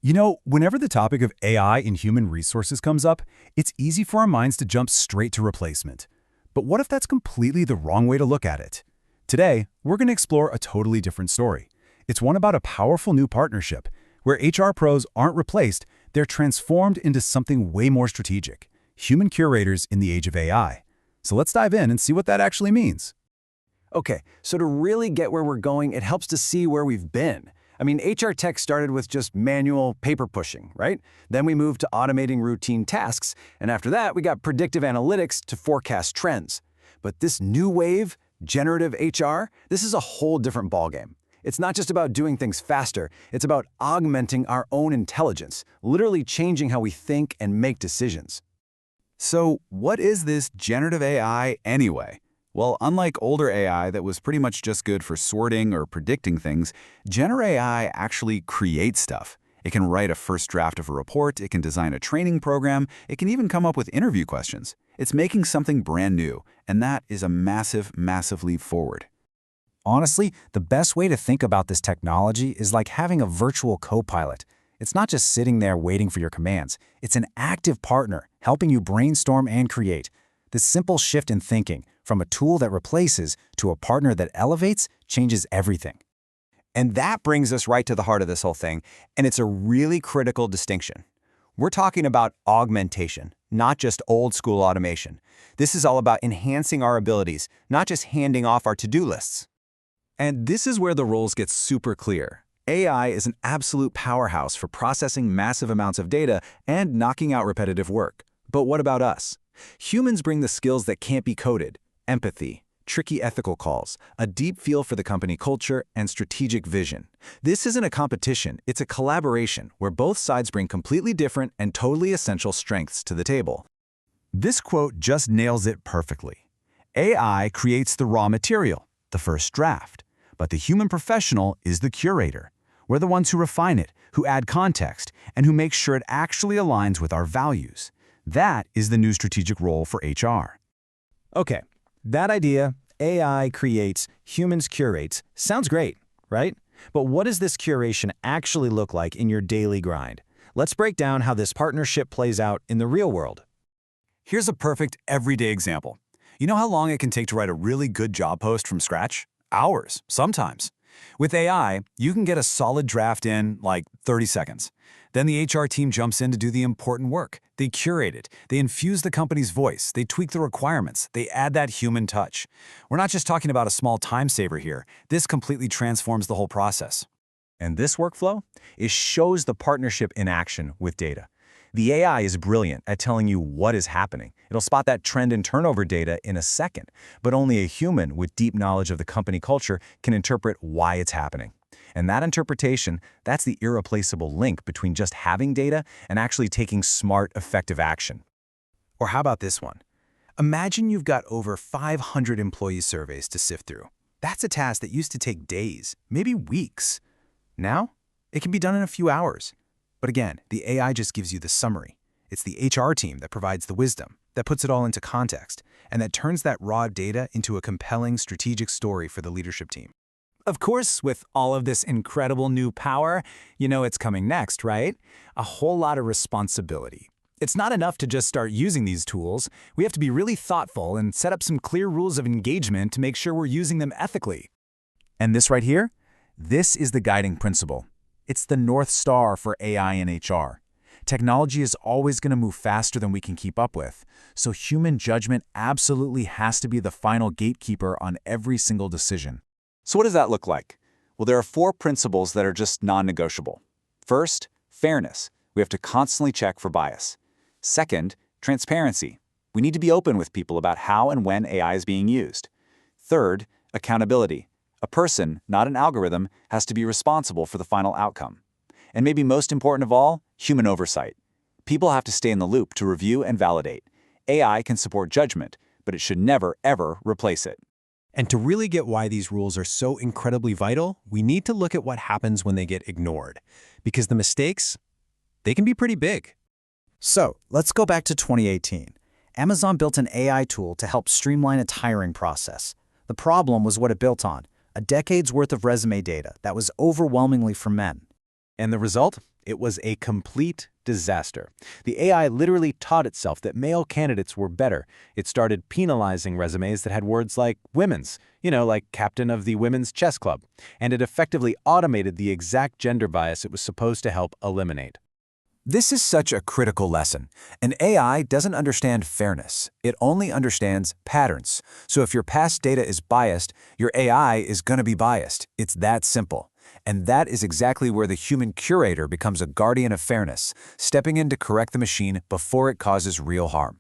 Whenever the topic of AI in human resources comes up, it's easy for our minds to jump straight to replacement. But what if that's completely the wrong way to look at it? Today, we're going to explore a totally different story. It's one about a powerful new partnership, where HR pros aren't replaced, they're transformed into something way more strategic, human curators in the age of AI. So let's dive in and see what that actually means. Okay, so to really get where we're going, it helps to see where we've been. HR tech started with just manual paper pushing, right? Then we moved to automating routine tasks, and after that, we got predictive analytics to forecast trends. But this new wave, generative HR, this is a whole different ballgame. It's not just about doing things faster, it's about augmenting our own intelligence, literally changing how we think and make decisions. So what is this generative AI anyway? Well, unlike older AI that was pretty much just good for sorting or predicting things, Gener AI actually creates stuff. It can write a first draft of a report, it can design a training program, it can even come up with interview questions. It's making something brand new, and that is a massive, massive leap forward. Honestly, the best way to think about this technology is like having a virtual co-pilot. It's not just sitting there waiting for your commands. It's an active partner, helping you brainstorm and create. This simple shift in thinking, from a tool that replaces to a partner that elevates, changes everything. And that brings us right to the heart of this whole thing, and it's a really critical distinction. We're talking about augmentation, not just old-school automation. This is all about enhancing our abilities, not just handing off our to-do lists. And this is where the roles get super clear. AI is an absolute powerhouse for processing massive amounts of data and knocking out repetitive work. But what about us? Humans bring the skills that can't be coded: empathy, tricky ethical calls, a deep feel for the company culture, and strategic vision. This isn't a competition, it's a collaboration where both sides bring completely different and totally essential strengths to the table. This quote just nails it perfectly. AI creates the raw material, the first draft, but the human professional is the curator. We're the ones who refine it, who add context, and who make sure it actually aligns with our values. That is the new strategic role for HR. Okay, that idea, AI creates, humans curates, sounds great, right? But what does this curation actually look like in your daily grind? Let's break down how this partnership plays out in the real world. Here's a perfect everyday example. You know how long it can take to write a really good job post from scratch? Hours, sometimes. With AI, you can get a solid draft in like 30 seconds. Then the HR team jumps in to do the important work. They curate it, they infuse the company's voice, they tweak the requirements, they add that human touch. We're not just talking about a small time saver here. This completely transforms the whole process. And this workflow? It shows the partnership in action with data. The AI is brilliant at telling you what is happening. It'll spot that trend in turnover data in a second, but only a human with deep knowledge of the company culture can interpret why it's happening. And that interpretation, that's the irreplaceable link between just having data and actually taking smart, effective action. Or how about this one? Imagine you've got over 500 employee surveys to sift through. That's a task that used to take days, maybe weeks. Now, it can be done in a few hours. But again, the AI just gives you the summary. It's the HR team that provides the wisdom, that puts it all into context, and that turns that raw data into a compelling strategic story for the leadership team. Of course, with all of this incredible new power, you know it's coming next, right? A whole lot of responsibility. It's not enough to just start using these tools. We have to be really thoughtful and set up some clear rules of engagement to make sure we're using them ethically. And this right here? This is the guiding principle. It's the North Star for AI and HR. Technology is always going to move faster than we can keep up with, so human judgment absolutely has to be the final gatekeeper on every single decision. So what does that look like? Well, there are 4 principles that are just non-negotiable. First, fairness. We have to constantly check for bias. Second, transparency. We need to be open with people about how and when AI is being used. Third, accountability. A person, not an algorithm, has to be responsible for the final outcome. And maybe most important of all, human oversight. People have to stay in the loop to review and validate. AI can support judgment, but it should never, ever replace it. And to really get why these rules are so incredibly vital, we need to look at what happens when they get ignored. Because the mistakes, they can be pretty big. So, let's go back to 2018. Amazon built an AI tool to help streamline its hiring process. The problem was what it built on: a decade's worth of resume data that was overwhelmingly from men. And the result? It was a complete disaster. The AI literally taught itself that male candidates were better. It started penalizing resumes that had words like women's, like captain of the women's chess club. And it effectively automated the exact gender bias it was supposed to help eliminate. This is such a critical lesson. An AI doesn't understand fairness. It only understands patterns. So if your past data is biased, your AI is going to be biased. It's that simple. And that is exactly where the human curator becomes a guardian of fairness, stepping in to correct the machine before it causes real harm.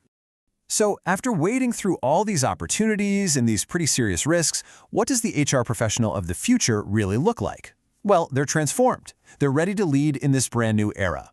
So after wading through all these opportunities and these pretty serious risks, what does the HR professional of the future really look like? Well, they're transformed. They're ready to lead in this brand new era.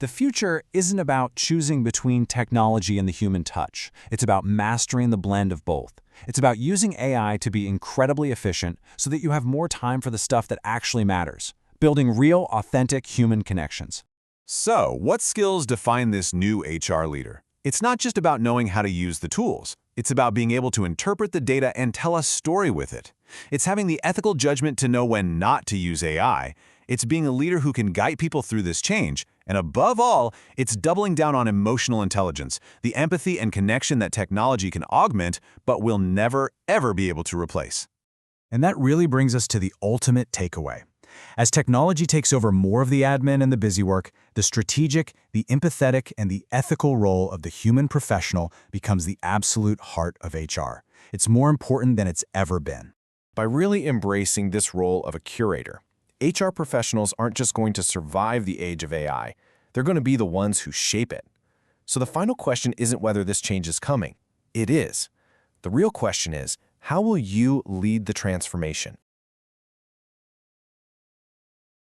The future isn't about choosing between technology and the human touch. It's about mastering the blend of both. It's about using AI to be incredibly efficient so that you have more time for the stuff that actually matters, building real, authentic human connections. So, what skills define this new HR leader? It's not just about knowing how to use the tools. It's about being able to interpret the data and tell a story with it. It's having the ethical judgment to know when not to use AI. It's being a leader who can guide people through this change. And above all, it's doubling down on emotional intelligence, the empathy and connection that technology can augment, but will never, ever be able to replace. And that really brings us to the ultimate takeaway. As technology takes over more of the admin and the busy work, the strategic, the empathetic, and the ethical role of the human professional becomes the absolute heart of HR. It's more important than it's ever been. By really embracing this role of a curator, HR professionals aren't just going to survive the age of AI, they're going to be the ones who shape it. So the final question isn't whether this change is coming. It is. The real question is, how will you lead the transformation?